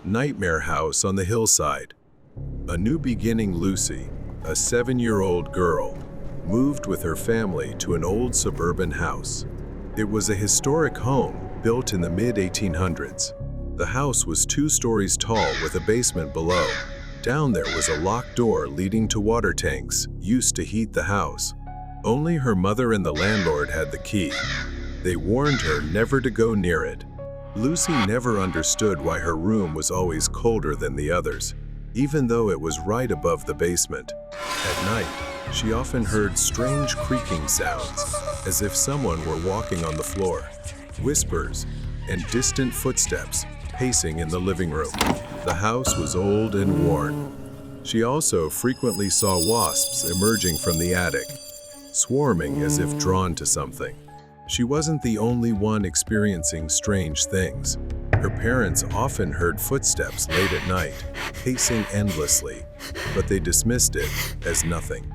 Nightmare House on the Hillside. A new beginning Lucy, a 7-year-old girl, moved with her family to an old suburban house. It was a historic home built in the mid-1800s. The house was 2 stories tall with a basement below. Down there was a locked door leading to water tanks used to heat the house. Only her mother and the landlord had the key. They warned her never to go near it. Lucy never understood why her room was always colder than the others, even though it was right above the basement. At night, she often heard strange creaking sounds, as if someone were walking on the floor, whispers, and distant footsteps pacing in the living room. The house was old and worn. She also frequently saw wasps emerging from the attic, swarming as if drawn to something. She wasn't the only one experiencing strange things. Her parents often heard footsteps late at night, pacing endlessly, but they dismissed it as nothing.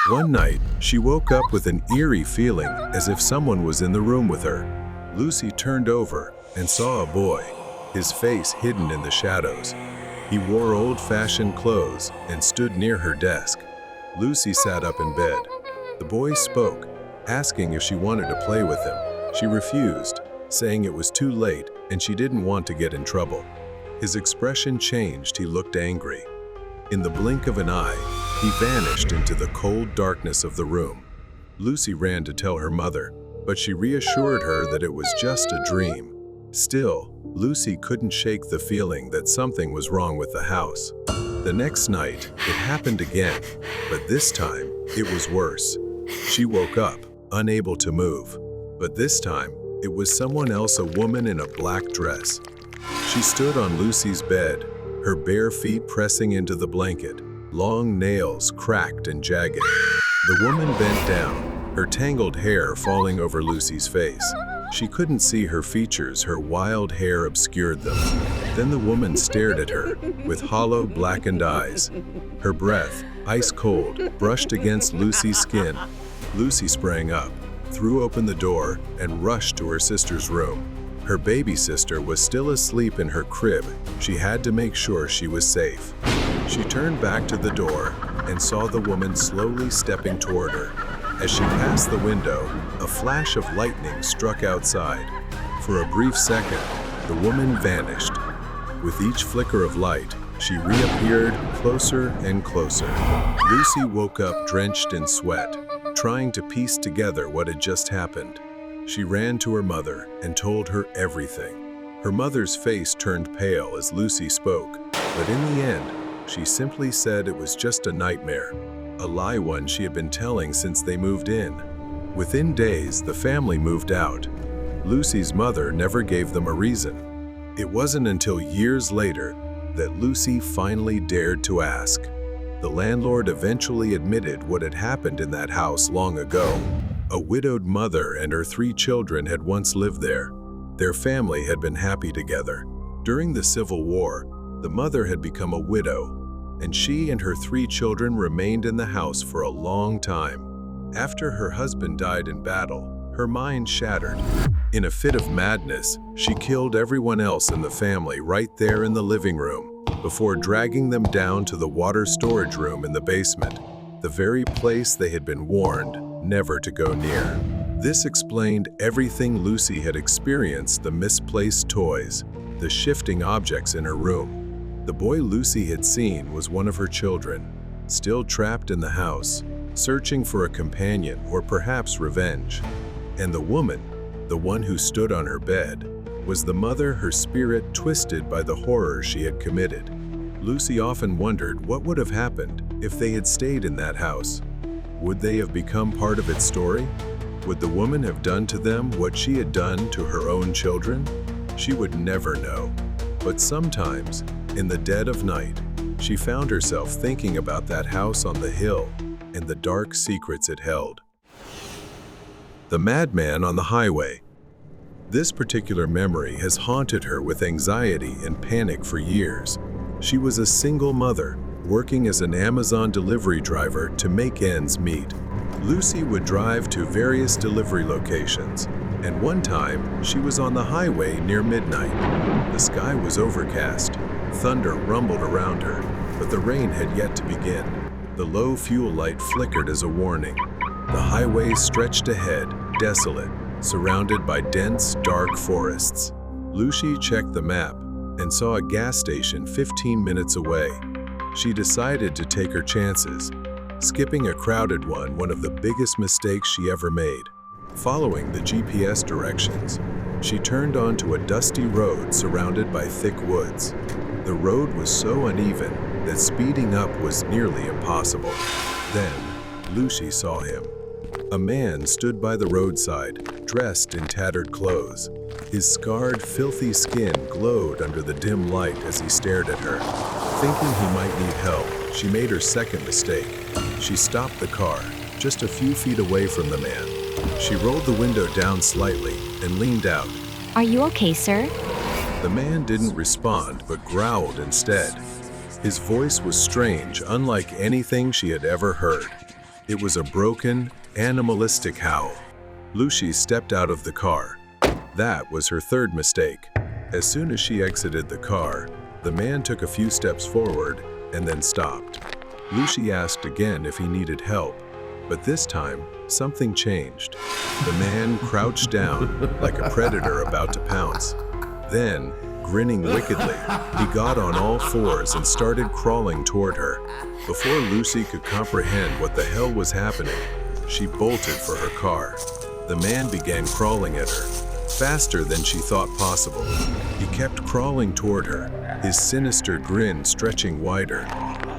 One night, she woke up with an eerie feeling as if someone was in the room with her. Lucy turned over and saw a boy, his face hidden in the shadows. He wore old-fashioned clothes and stood near her desk. Lucy sat up in bed. The boy spoke, asking if she wanted to play with him. She refused, saying it was too late and she didn't want to get in trouble. His expression changed. He looked angry. In the blink of an eye, he vanished into the cold darkness of the room. Lucy ran to tell her mother, but she reassured her that it was just a dream. Still, Lucy couldn't shake the feeling that something was wrong with the house. The next night, it happened again, but this time, it was worse. She woke up, unable to move, but this time, it was someone else, a woman in a black dress. She stood on Lucy's bed, her bare feet pressing into the blanket, long nails cracked and jagged. The woman bent down, her tangled hair falling over Lucy's face. She couldn't see her features, her wild hair obscured them. Then the woman stared at her, with hollow, blackened eyes. Her breath, ice cold, brushed against Lucy's skin. Lucy sprang up, threw open the door, and rushed to her sister's room. Her baby sister was still asleep in her crib. She had to make sure she was safe. She turned back to the door and saw the woman slowly stepping toward her. As she passed the window, a flash of lightning struck outside. For a brief second, the woman vanished. With each flicker of light, she reappeared closer and closer. Lucy woke up drenched in sweat, trying to piece together what had just happened. She ran to her mother and told her everything. Her mother's face turned pale as Lucy spoke, but in the end, she simply said it was just a nightmare, a lie one she had been telling since they moved in. Within days, the family moved out. Lucy's mother never gave them a reason. It wasn't until years later that Lucy finally dared to ask. The landlord eventually admitted what had happened in that house long ago. A widowed mother and her 3 children had once lived there. Their family had been happy together. During the Civil War, the mother had become a widow, and she and her 3 children remained in the house for a long time. After her husband died in battle, her mind shattered. In a fit of madness, she killed everyone else in the family right there in the living room, before dragging them down to the water storage room in the basement, the very place they had been warned never to go near. This explained everything Lucy had experienced: the misplaced toys, the shifting objects in her room. The boy Lucy had seen was one of her children, still trapped in the house, searching for a companion or perhaps revenge. And the woman, the one who stood on her bed, was the mother, her spirit twisted by the horror she had committed. Lucy often wondered what would have happened if they had stayed in that house. Would they have become part of its story? Would the woman have done to them what she had done to her own children? She would never know. But sometimes, in the dead of night, she found herself thinking about that house on the hill and the dark secrets it held. The madman on the highway. This particular memory has haunted her with anxiety and panic for years. She was a single mother, working as an Amazon delivery driver to make ends meet. Lucy would drive to various delivery locations, and one time she was on the highway near midnight. The sky was overcast, Thunder rumbled around her, but the rain had yet to begin. The low fuel light flickered as a warning. The highway stretched ahead, desolate, surrounded by dense, dark forests. Lucy checked the map and saw a gas station 15 minutes away. She decided to take her chances, skipping a crowded one of the biggest mistakes she ever made. Following the GPS directions, she turned onto a dusty road surrounded by thick woods. The road was so uneven that speeding up was nearly impossible. Then, Lucy saw him. A man stood by the roadside, dressed in tattered clothes. His scarred, filthy skin glowed under the dim light as he stared at her. Thinking he might need help, she made her second mistake. She stopped the car, just a few feet away from the man. She rolled the window down slightly and leaned out. Are you okay, sir? The man didn't respond, but growled instead. His voice was strange, unlike anything she had ever heard. It was a broken, animalistic howl. Lucy stepped out of the car. That was her third mistake. As soon as she exited the car, the man took a few steps forward and then stopped. Lucy asked again if he needed help, but this time, something changed. The man crouched down like a predator about to pounce. Then, grinning wickedly, he got on all fours and started crawling toward her. Before Lucy could comprehend what the hell was happening, she bolted for her car. The man began crawling at her, faster than she thought possible. He kept crawling toward her, his sinister grin stretching wider.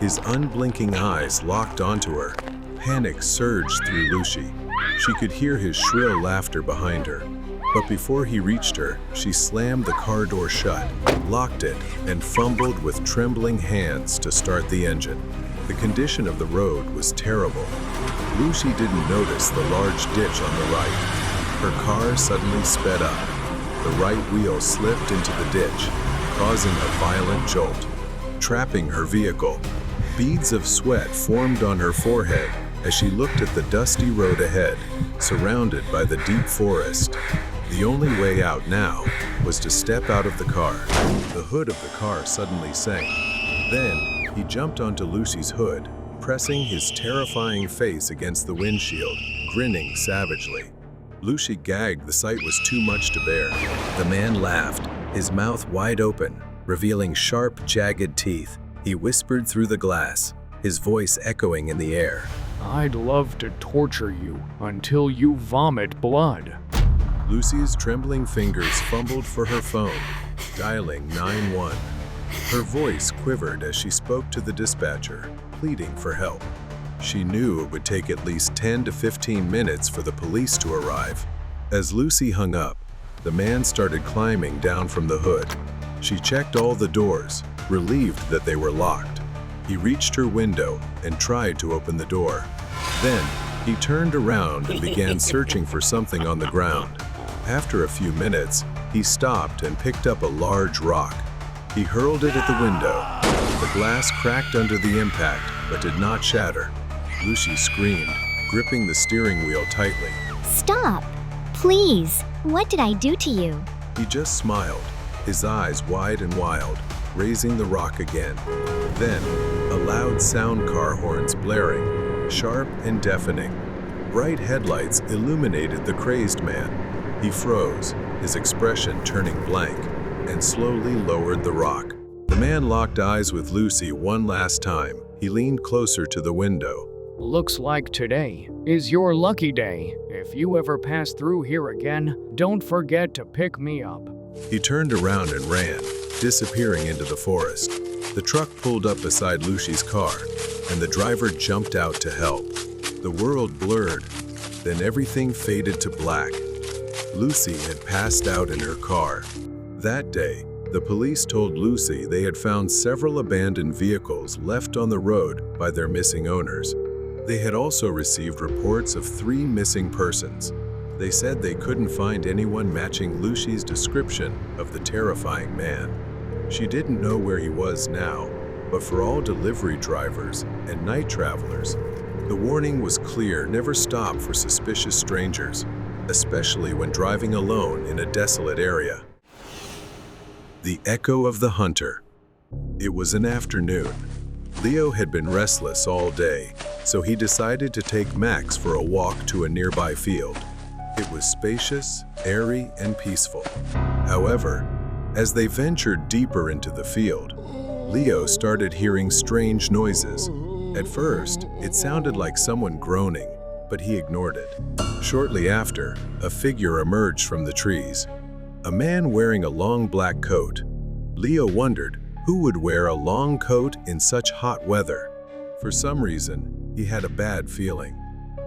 His unblinking eyes locked onto her. Panic surged through Lucy. She could hear his shrill laughter behind her. But before he reached her, she slammed the car door shut, locked it, and fumbled with trembling hands to start the engine. The condition of the road was terrible. Lucy didn't notice the large ditch on the right. Her car suddenly sped up. The right wheel slipped into the ditch, causing a violent jolt, trapping her vehicle. Beads of sweat formed on her forehead as she looked at the dusty road ahead, surrounded by the deep forest. The only way out now was to step out of the car. The hood of the car suddenly sank. Then, he jumped onto Lucy's hood, pressing his terrifying face against the windshield, grinning savagely. Lucy gagged. The sight was too much to bear. The man laughed, his mouth wide open, revealing sharp, jagged teeth. He whispered through the glass, his voice echoing in the air. I'd love to torture you until you vomit blood. Lucy's trembling fingers fumbled for her phone, dialing 911. Her voice quivered as she spoke to the dispatcher, pleading for help. She knew it would take at least 10 to 15 minutes for the police to arrive. As Lucy hung up, the man started climbing down from the hood. She checked all the doors, relieved that they were locked. He reached her window and tried to open the door. Then, he turned around and began searching for something on the ground. After a few minutes, he stopped and picked up a large rock. He hurled it at the window. The glass cracked under the impact, but did not shatter. Lucy screamed, gripping the steering wheel tightly. Stop! Please! What did I do to you? He just smiled, his eyes wide and wild, raising the rock again. Then, a loud sound car horns blaring, sharp and deafening. Bright headlights illuminated the crazed man. He froze, his expression turning blank, and slowly lowered the rock. The man locked eyes with Lucy one last time. He leaned closer to the window. Looks like today is your lucky day. If you ever pass through here again, don't forget to pick me up. He turned around and ran, disappearing into the forest. The truck pulled up beside Lucy's car, and the driver jumped out to help. The world blurred, then everything faded to black. Lucy had passed out in her car. That day, the police told Lucy they had found several abandoned vehicles left on the road by their missing owners. They had also received reports of 3 missing persons. They said they couldn't find anyone matching Lucy's description of the terrifying man. She didn't know where he was now, but for all delivery drivers and night travelers, the warning was clear: never stop for suspicious strangers, especially when driving alone in a desolate area. The Echo of the Hunter. It was an afternoon. Leo had been restless all day, so he decided to take Max for a walk to a nearby field. It was spacious, airy, and peaceful. However, as they ventured deeper into the field, Leo started hearing strange noises. At first, it sounded like someone groaning, but he ignored it. Shortly after, a figure emerged from the trees. A man wearing a long black coat. Leo wondered who would wear a long coat in such hot weather. For some reason, he had a bad feeling.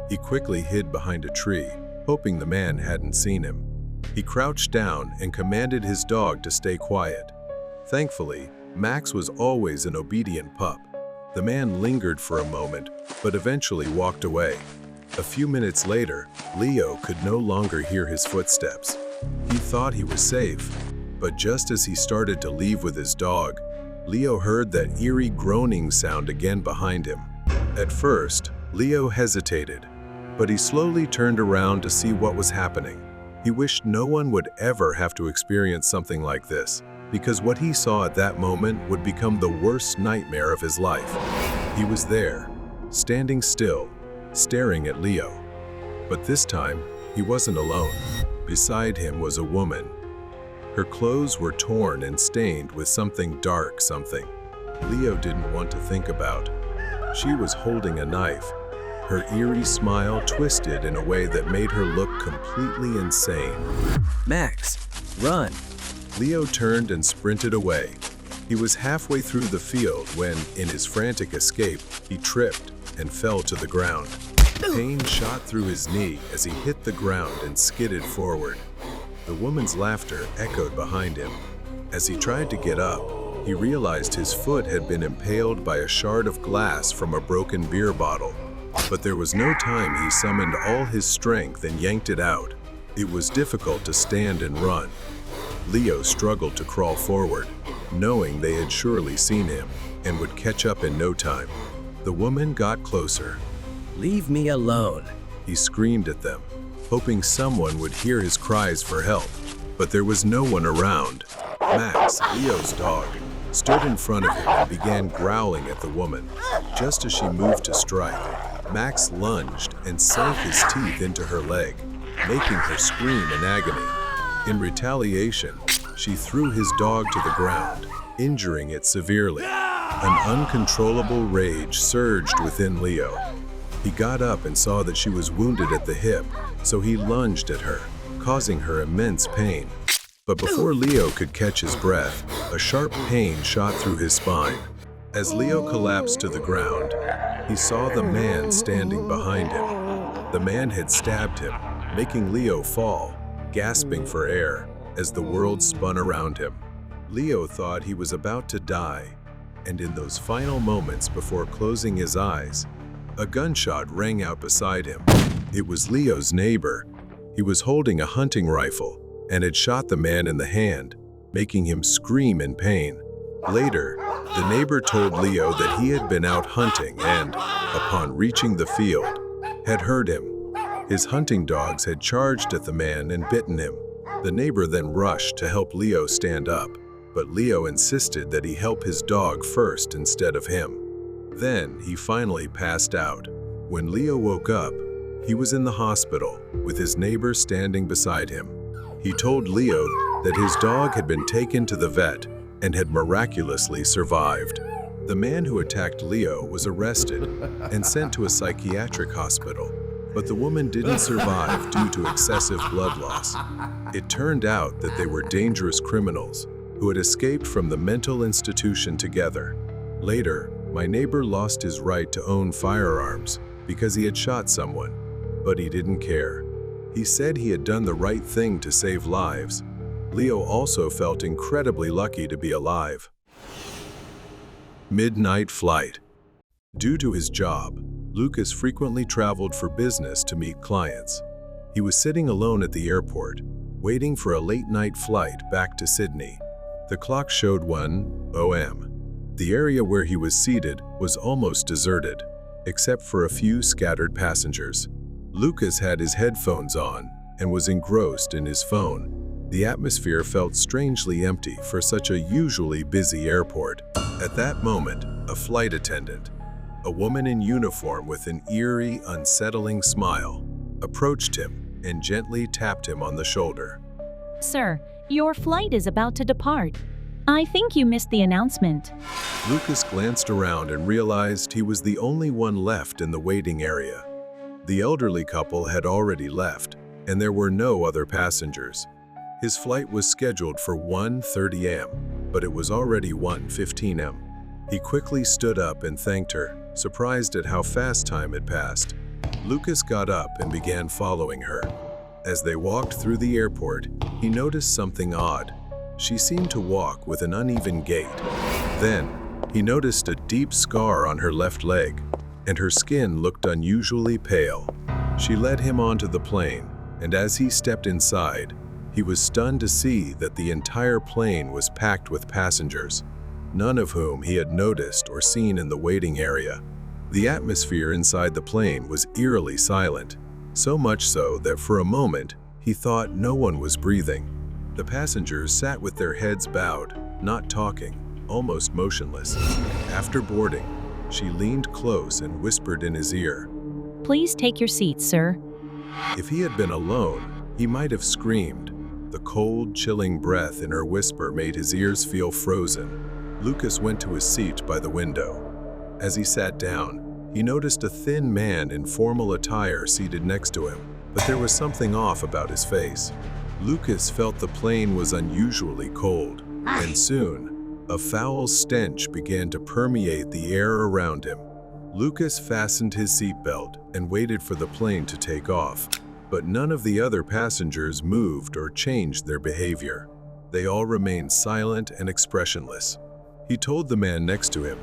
He quickly hid behind a tree, hoping the man hadn't seen him. He crouched down and commanded his dog to stay quiet. Thankfully, Max was always an obedient pup. The man lingered for a moment, but eventually walked away. A few minutes later, Leo could no longer hear his footsteps. He thought he was safe, but just as he started to leave with his dog, Leo heard that eerie groaning sound again behind him. At first, Leo hesitated, but he slowly turned around to see what was happening. He wished no one would ever have to experience something like this, because what he saw at that moment would become the worst nightmare of his life. He was there, standing still, staring at Leo. But this time, he wasn't alone. Beside him was a woman. Her clothes were torn and stained with something dark. Leo didn't want to think about. She was holding a knife. Her eerie smile twisted in a way that made her look completely insane. Max, run! Leo turned and sprinted away. He was halfway through the field when, in his frantic escape, he tripped and fell to the ground. Pain shot through his knee as he hit the ground and skidded forward. The woman's laughter echoed behind him. As he tried to get up, he realized his foot had been impaled by a shard of glass from a broken beer bottle. But there was no time. He summoned all his strength and yanked it out. It was difficult to stand and run. Leo struggled to crawl forward, knowing they had surely seen him and would catch up in no time. The woman got closer. Leave me alone! He screamed at them, hoping someone would hear his cries for help, but there was no one around. Max, Leo's dog, stood in front of him and began growling at the woman. Just as she moved to strike, Max lunged and sank his teeth into her leg, making her scream in agony. In retaliation, she threw his dog to the ground, injuring it severely. An uncontrollable rage surged within Leo. He got up and saw that she was wounded at the hip, so he lunged at her, causing her immense pain. But before Leo could catch his breath, a sharp pain shot through his spine. As Leo collapsed to the ground, he saw the man standing behind him. The man had stabbed him, making Leo fall, gasping for air as the world spun around him. Leo thought he was about to die, and in those final moments before closing his eyes, a gunshot rang out beside him. It was Leo's neighbor. He was holding a hunting rifle and had shot the man in the hand, making him scream in pain. Later, the neighbor told Leo that he had been out hunting and, upon reaching the field, had heard him. His hunting dogs had charged at the man and bitten him. The neighbor then rushed to help Leo stand up, but Leo insisted that he help his dog first instead of him. Then he finally passed out. When Leo woke up, he was in the hospital with his neighbor standing beside him. He told Leo that his dog had been taken to the vet and had miraculously survived. The man who attacked Leo was arrested and sent to a psychiatric hospital, but the woman didn't survive due to excessive blood loss. It turned out that they were dangerous criminals who had escaped from the mental institution together. Later, my neighbor lost his right to own firearms because he had shot someone, but he didn't care. He said he had done the right thing to save lives. Leo also felt incredibly lucky to be alive. Midnight flight. Due to his job, Lucas frequently traveled for business to meet clients. He was sitting alone at the airport, waiting for a late-night flight back to Sydney. The clock showed 1 a.m. The area where he was seated was almost deserted, except for a few scattered passengers. Lucas had his headphones on and was engrossed in his phone. The atmosphere felt strangely empty for such a usually busy airport. At that moment, a flight attendant, a woman in uniform with an eerie, unsettling smile, approached him and gently tapped him on the shoulder. Sir, your flight is about to depart. I think you missed the announcement. Lucas glanced around and realized he was the only one left in the waiting area. The elderly couple had already left, and there were no other passengers. His flight was scheduled for 1:30 a.m., but it was already 1:15 a.m. He quickly stood up and thanked her, surprised at how fast time had passed. Lucas got up and began following her. As they walked through the airport, he noticed something odd. She seemed to walk with an uneven gait. Then, he noticed a deep scar on her left leg, and her skin looked unusually pale. She led him onto the plane, and as he stepped inside, he was stunned to see that the entire plane was packed with passengers, none of whom he had noticed or seen in the waiting area. The atmosphere inside the plane was eerily silent, so much so that for a moment, he thought no one was breathing. The passengers sat with their heads bowed, not talking, almost motionless. After boarding, she leaned close and whispered in his ear. Please take your seat, sir. If he had been alone, he might have screamed. The cold, chilling breath in her whisper made his ears feel frozen. Lucas went to his seat by the window. As he sat down, he noticed a thin man in formal attire seated next to him, but there was something off about his face. Lucas felt the plane was unusually cold, and soon, a foul stench began to permeate the air around him. Lucas fastened his seatbelt and waited for the plane to take off, but none of the other passengers moved or changed their behavior. They all remained silent and expressionless. He told the man next to him,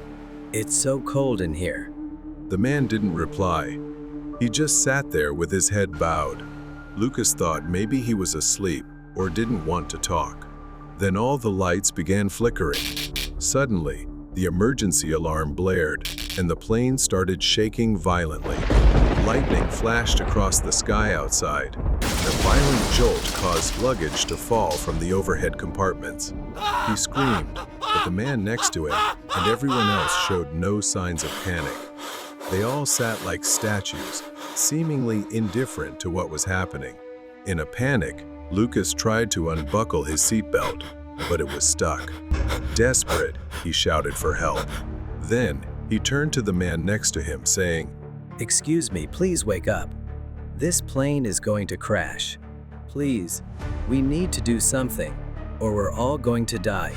It's so cold in here. The man didn't reply. He just sat there with his head bowed. Lucas thought maybe he was asleep or didn't want to talk. Then all the lights began flickering. Suddenly, the emergency alarm blared, and the plane started shaking violently. Lightning flashed across the sky outside, and a violent jolt caused luggage to fall from the overhead compartments. He screamed, but the man next to him and everyone else showed no signs of panic. They all sat like statues, seemingly indifferent to what was happening. In a panic, Lucas tried to unbuckle his seatbelt, but it was stuck. Desperate, he shouted for help. Then, he turned to the man next to him, saying, Excuse me, please wake up. This plane is going to crash. Please, we need to do something, or we're all going to die.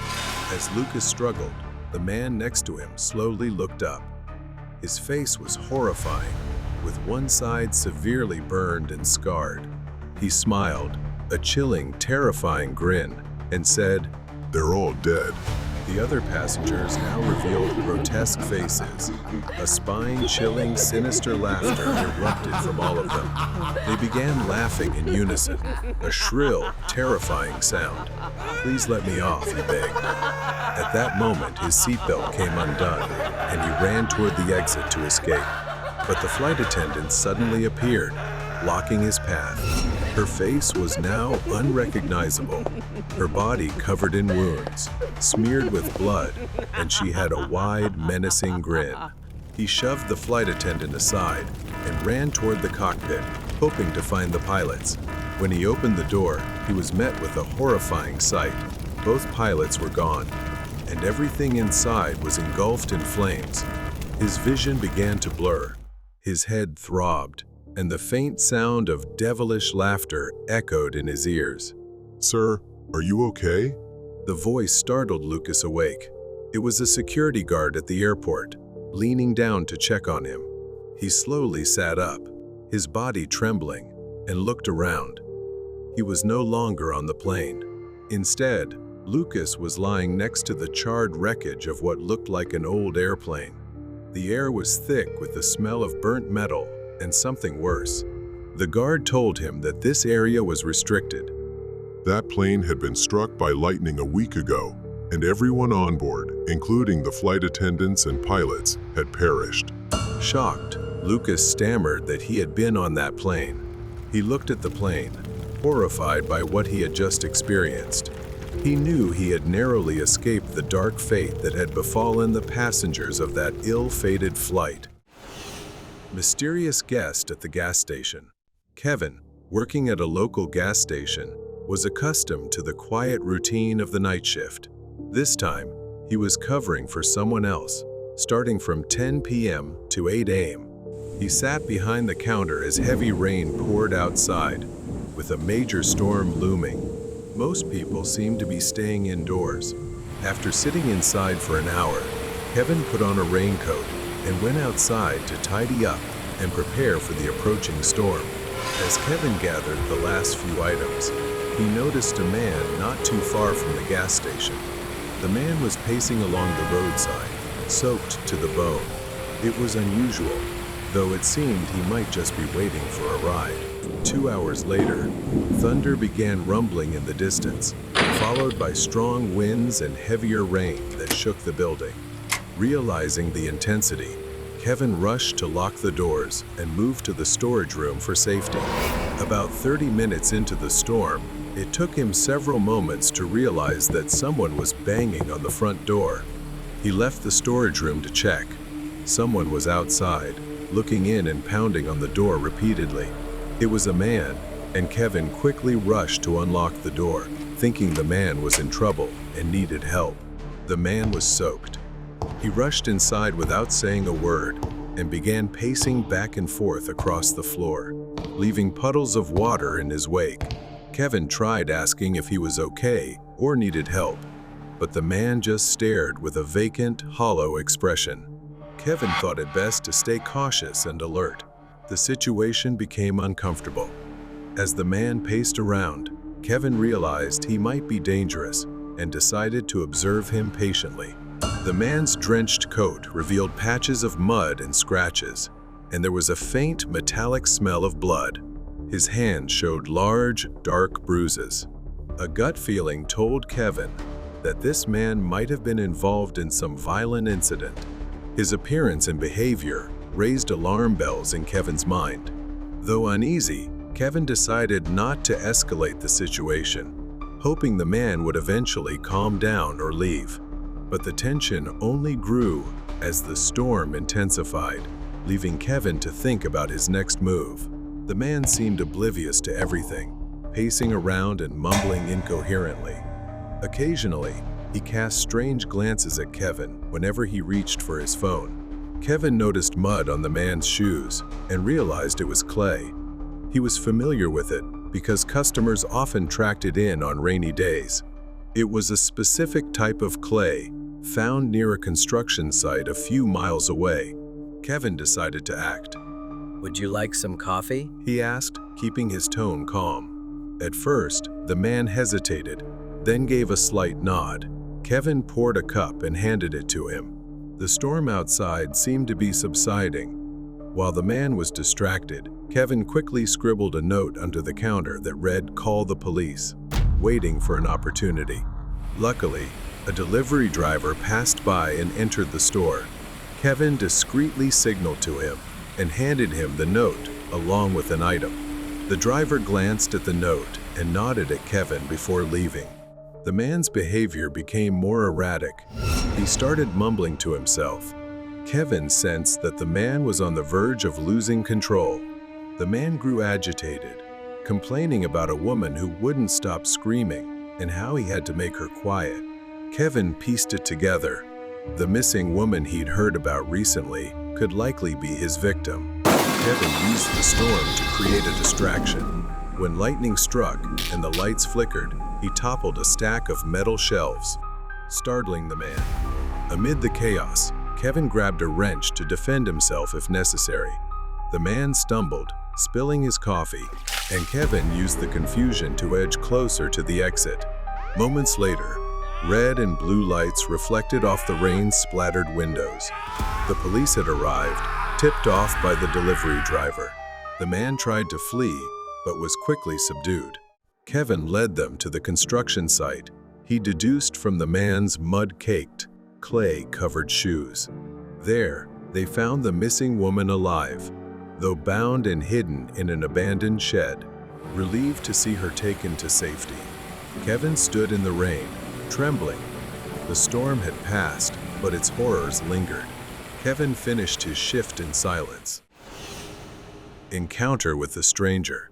As Lucas struggled, the man next to him slowly looked up. His face was horrifying, with one side severely burned and scarred. He smiled, a chilling, terrifying grin, and said, They're all dead. The other passengers now revealed grotesque faces. A spine-chilling, sinister laughter erupted from all of them. They began laughing in unison, a shrill, terrifying sound. Please let me off, he begged. At that moment, his seatbelt came undone, and he ran toward the exit to escape. But the flight attendant suddenly appeared, blocking his path. Her face was now unrecognizable, her body covered in wounds, smeared with blood, and she had a wide, menacing grin. He shoved the flight attendant aside and ran toward the cockpit, hoping to find the pilots. When he opened the door, he was met with a horrifying sight. Both pilots were gone, and everything inside was engulfed in flames. His vision began to blur. His head throbbed, and the faint sound of devilish laughter echoed in his ears. Sir, are you okay? The voice startled Lucas awake. It was a security guard at the airport, leaning down to check on him. He slowly sat up, his body trembling, and looked around. He was no longer on the plane. Instead, Lucas was lying next to the charred wreckage of what looked like an old airplane. The air was thick with the smell of burnt metal and something worse. The guard told him that this area was restricted. That plane had been struck by lightning a week ago, and everyone on board, including the flight attendants and pilots, had perished. Shocked, Lucas stammered that he had been on that plane. He looked at the plane. horrified by what he had just experienced. He knew he had narrowly escaped the dark fate that had befallen the passengers of that ill-fated flight. Mysterious guest at the gas station. Kevin, working at a local gas station, was accustomed to the quiet routine of the night shift. This time, he was covering for someone else, starting from 10 p.m. to 8 a.m. He sat behind the counter as heavy rain poured outside, with a major storm looming. Most people seemed to be staying indoors. After sitting inside for an hour, Kevin put on a raincoat and went outside to tidy up and prepare for the approaching storm. As Kevin gathered the last few items, he noticed a man not too far from the gas station. The man was pacing along the roadside, soaked to the bone. It was unusual, though it seemed he might just be waiting for a ride. 2 hours later, thunder began rumbling in the distance, followed by strong winds and heavier rain that shook the building. Realizing the intensity, Kevin rushed to lock the doors and moved to the storage room for safety. About 30 minutes into the storm, it took him several moments to realize that someone was banging on the front door. He left the storage room to check. Someone was outside, looking in and pounding on the door repeatedly. It was a man, and Kevin quickly rushed to unlock the door, thinking the man was in trouble and needed help. The man was soaked. He rushed inside without saying a word and began pacing back and forth across the floor, leaving puddles of water in his wake. Kevin tried asking if he was okay or needed help, but the man just stared with a vacant, hollow expression. Kevin thought it best to stay cautious and alert. The situation became uncomfortable. As the man paced around, Kevin realized he might be dangerous and decided to observe him patiently. The man's drenched coat revealed patches of mud and scratches, and there was a faint metallic smell of blood. His hand showed large, dark bruises. A gut feeling told Kevin that this man might have been involved in some violent incident. His appearance and behavior raised alarm bells in Kevin's mind. Though uneasy, Kevin decided not to escalate the situation, hoping the man would eventually calm down or leave. But the tension only grew as the storm intensified, leaving Kevin to think about his next move. The man seemed oblivious to everything, pacing around and mumbling incoherently. Occasionally, he cast strange glances at Kevin whenever he reached for his phone. Kevin noticed mud on the man's shoes and realized it was clay. He was familiar with it because customers often tracked it in on rainy days. It was a specific type of clay found near a construction site a few miles away. Kevin decided to act. Would you like some coffee? He asked, keeping his tone calm. At first, the man hesitated, then gave a slight nod. Kevin poured a cup and handed it to him. The storm outside seemed to be subsiding. While the man was distracted, Kevin quickly scribbled a note under the counter that read, "Call the police," waiting for an opportunity. Luckily, a delivery driver passed by and entered the store. Kevin discreetly signaled to him and handed him the note along with an item. The driver glanced at the note and nodded at Kevin before leaving. The man's behavior became more erratic. He started mumbling to himself. Kevin sensed that the man was on the verge of losing control. The man grew agitated, complaining about a woman who wouldn't stop screaming and how he had to make her quiet. Kevin pieced it together. The missing woman he'd heard about recently could likely be his victim. Kevin used the storm to create a distraction. When lightning struck and the lights flickered, he toppled a stack of metal shelves, startling the man. Amid the chaos, Kevin grabbed a wrench to defend himself if necessary. The man stumbled, spilling his coffee, and Kevin used the confusion to edge closer to the exit. Moments later, red and blue lights reflected off the rain-splattered windows. The police had arrived, tipped off by the delivery driver. The man tried to flee, but was quickly subdued. Kevin led them to the construction site. He deduced from the man's mud-caked, clay-covered shoes. There, they found the missing woman alive, though bound and hidden in an abandoned shed. relieved to see her taken to safety. Kevin stood in the rain, trembling. The storm had passed, but its horrors lingered. Kevin finished his shift in silence. Encounter with the stranger.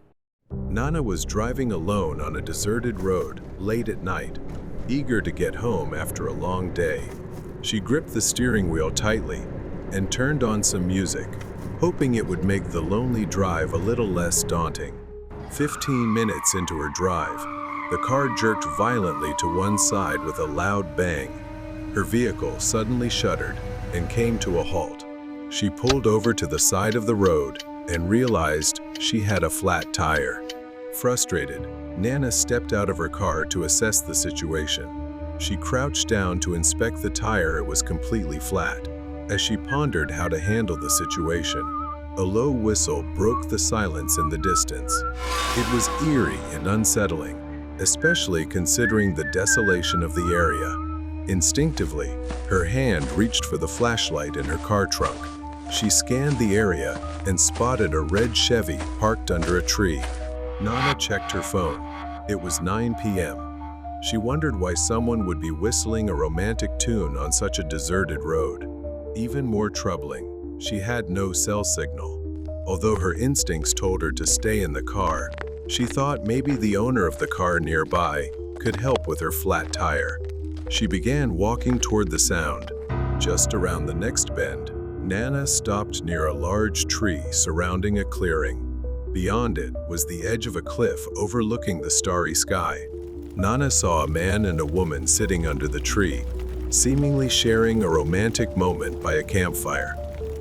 Nana was driving alone on a deserted road late at night, eager to get home after a long day. She gripped the steering wheel tightly and turned on some music, hoping it would make the lonely drive a little less daunting. 15 minutes into her drive, the car jerked violently to one side with a loud bang. Her vehicle suddenly shuddered and came to a halt. She pulled over to the side of the road and realized she had a flat tire. Frustrated, Nana stepped out of her car to assess the situation. She crouched down to inspect the tire. It was completely flat. As she pondered how to handle the situation, a low whistle broke the silence in the distance. It was eerie and unsettling, especially considering the desolation of the area. Instinctively, her hand reached for the flashlight in her car trunk. She scanned the area and spotted a red Chevy parked under a tree. Nana checked her phone. It was 9 p.m. She wondered why someone would be whistling a romantic tune on such a deserted road. Even more troubling, she had no cell signal. Although her instincts told her to stay in the car, she thought maybe the owner of the car nearby could help with her flat tire. She began walking toward the sound. Just around the next bend, Nana stopped near a large tree surrounding a clearing. Beyond it was the edge of a cliff overlooking the starry sky. Nana saw a man and a woman sitting under the tree, seemingly sharing a romantic moment by a campfire.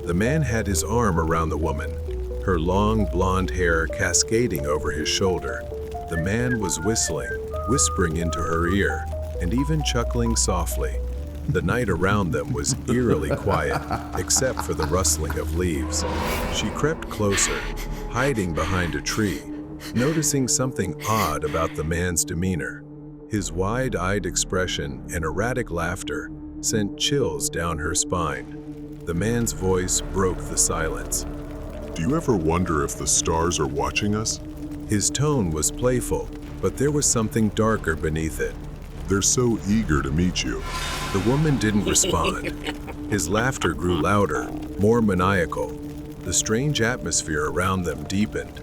The man had his arm around the woman, her long blonde hair cascading over his shoulder. The man was whispering into her ear, and even chuckling softly. The night around them was eerily quiet, except for the rustling of leaves. She crept closer, hiding behind a tree, noticing something odd about the man's demeanor. His wide-eyed expression and erratic laughter sent chills down her spine. The man's voice broke the silence. Do you ever wonder if the stars are watching us? His tone was playful, but there was something darker beneath it. They're so eager to meet you. The woman didn't respond. His laughter grew louder, more maniacal. The strange atmosphere around them deepened.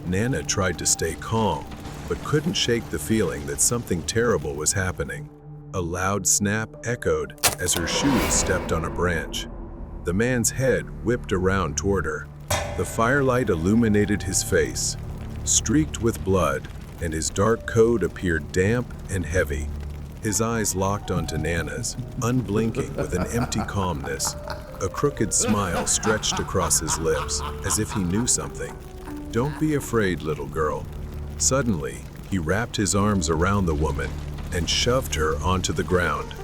Nana tried to stay calm, but couldn't shake the feeling that something terrible was happening. A loud snap echoed as her shoes stepped on a branch. The man's head whipped around toward her. The firelight illuminated his face, streaked with blood, and his dark coat appeared damp and heavy. His eyes locked onto Nana's, unblinking with an empty calmness. A crooked smile stretched across his lips, as if he knew something. "Don't be afraid, little girl." Suddenly, he wrapped his arms around the woman and shoved her onto the ground.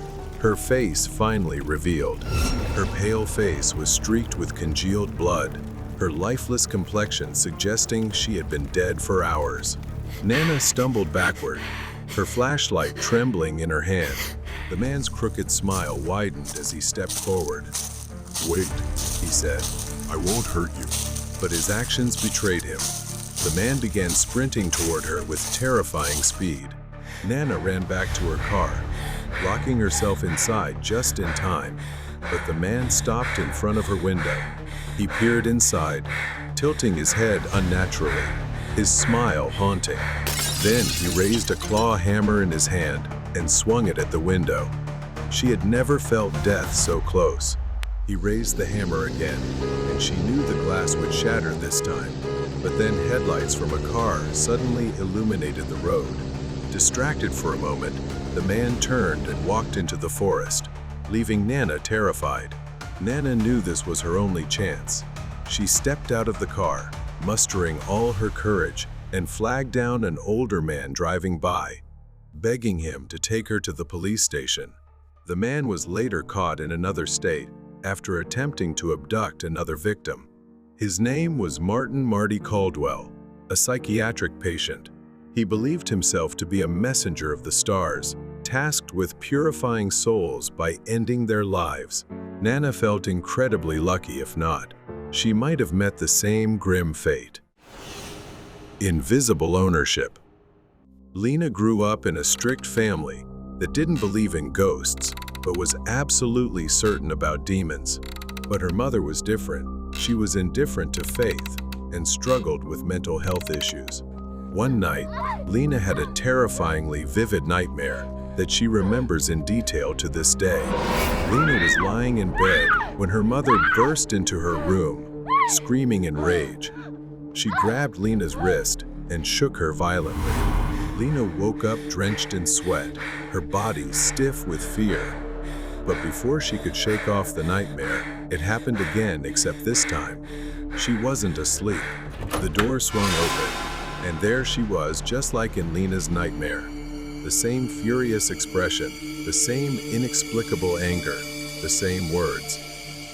Her face finally revealed. Her pale face was streaked with congealed blood, her lifeless complexion suggesting she had been dead for hours. Nana stumbled backward, her flashlight trembling in her hand. The man's crooked smile widened as he stepped forward. Wait, He said, I won't hurt you. but his actions betrayed him. The man began sprinting toward her with terrifying speed. Nana ran back to her car, locking herself inside just in time, but the man stopped in front of her window. He peered inside, tilting his head unnaturally, his smile haunting. Then he raised a claw hammer in his hand and swung it at the window. She had never felt death so close. He raised the hammer again, and she knew the glass would shatter this time. But then headlights from a car suddenly illuminated the road. Distracted for a moment, the man turned and walked into the forest, leaving Nana terrified. Nana knew this was her only chance. She stepped out of the car, mustering all her courage, and flagged down an older man driving by, begging him to take her to the police station. The man was later caught in another state after attempting to abduct another victim. His name was Marty Caldwell, a psychiatric patient. He believed himself to be a messenger of the stars, tasked with purifying souls by ending their lives. Nana felt incredibly lucky if not. She might have met the same grim fate. Invisible ownership. Lena grew up in a strict family that didn't believe in ghosts, but was absolutely certain about demons. But her mother was different. She was indifferent to faith and struggled with mental health issues. One night, Lena had a terrifyingly vivid nightmare that she remembers in detail to this day. Lena was lying in bed when her mother burst into her room, screaming in rage. She grabbed Lena's wrist and shook her violently. Lena woke up drenched in sweat, her body stiff with fear. But before she could shake off the nightmare, it happened again, except this time, she wasn't asleep. The door swung open, and there she was, just like in Lena's nightmare. The same furious expression, the same inexplicable anger, the same words.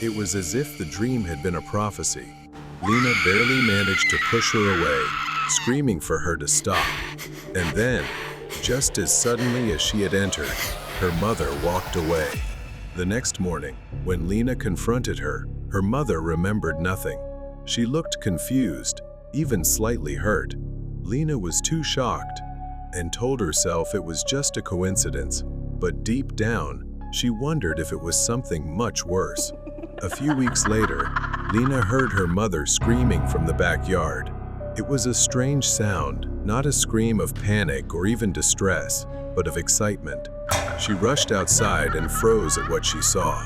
It was as if the dream had been a prophecy. Lena barely managed to push her away, screaming for her to stop. And then, just as suddenly as she had entered, her mother walked away. The next morning, when Lena confronted her, her mother remembered nothing. She looked confused, even slightly hurt. Lena was too shocked and told herself it was just a coincidence, but deep down, she wondered if it was something much worse. A few weeks later, Lena heard her mother screaming from the backyard. It was a strange sound, not a scream of panic or even distress, but of excitement. She rushed outside and froze at what she saw.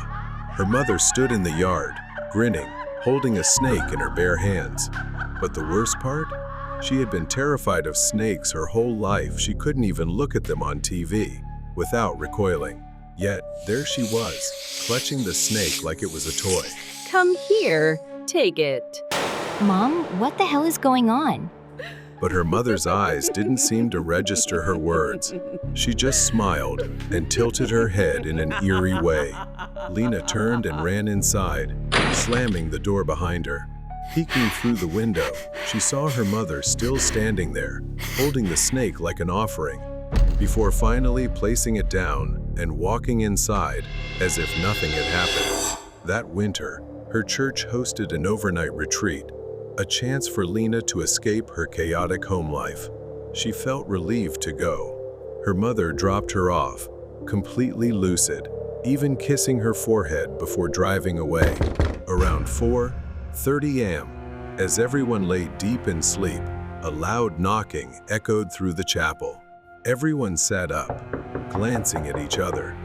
Her mother stood in the yard, grinning, holding a snake in her bare hands. But the worst part? She had been terrified of snakes her whole life. She couldn't even look at them on TV without recoiling. Yet, there she was, clutching the snake like it was a toy. Come here, take it. Mom, what the hell is going on? But her mother's eyes didn't seem to register her words. She just smiled and tilted her head in an eerie way. Lena turned and ran inside, slamming the door behind her. Peeking through the window, she saw her mother still standing there, holding the snake like an offering, before finally placing it down and walking inside as if nothing had happened. That winter, her church hosted an overnight retreat, a chance for Lena to escape her chaotic home life. She felt relieved to go. Her mother dropped her off, completely lucid, even kissing her forehead before driving away. Around 4:30 a.m., as everyone lay deep in sleep, a loud knocking echoed through the chapel. Everyone sat up, glancing at each other.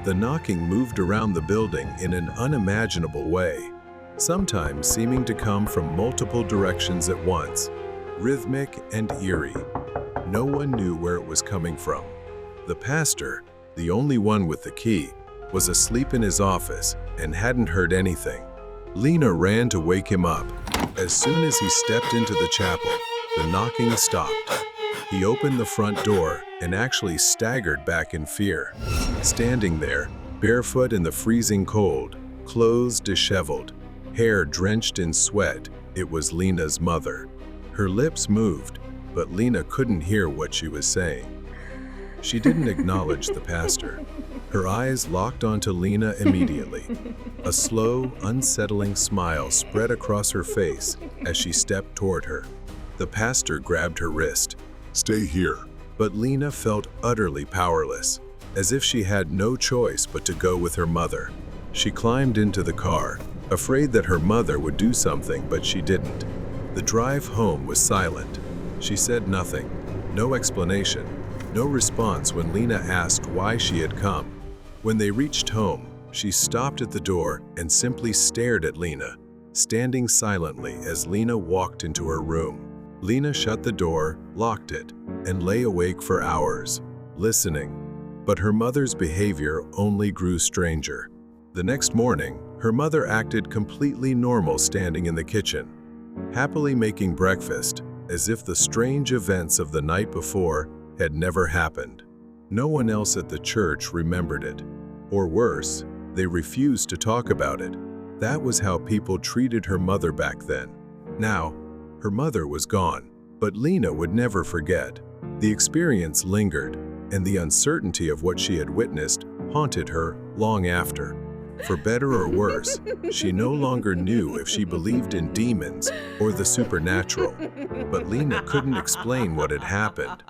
The knocking moved around the building in an unimaginable way, sometimes seeming to come from multiple directions at once, rhythmic and eerie. No one knew where it was coming from. The pastor, the only one with the key, was asleep in his office and hadn't heard anything. Lena ran to wake him up. As soon as he stepped into the chapel, the knocking stopped. He opened the front door and actually staggered back in fear. Standing there, barefoot in the freezing cold, clothes disheveled, hair drenched in sweat, it was Lena's mother. Her lips moved, but Lena couldn't hear what she was saying. She didn't acknowledge the pastor. Her eyes locked onto Lena immediately. A slow, unsettling smile spread across her face as she stepped toward her. The pastor grabbed her wrist. Stay here. But Lena felt utterly powerless, as if she had no choice but to go with her mother. She climbed into the car, afraid that her mother would do something, but she didn't. The drive home was silent. She said nothing, no explanation, no response when Lena asked why she had come. When they reached home, she stopped at the door and simply stared at Lena, standing silently as Lena walked into her room. Lena shut the door, locked it, and lay awake for hours, listening. But her mother's behavior only grew stranger. The next morning, her mother acted completely normal standing in the kitchen, happily making breakfast, as if the strange events of the night before had never happened. No one else at the church remembered it. Or worse, they refused to talk about it. That was how people treated her mother back then. Now, her mother was gone, but Lena would never forget. The experience lingered, and the uncertainty of what she had witnessed haunted her long after. For better or worse, she no longer knew if she believed in demons or the supernatural, but Lena couldn't explain what had happened.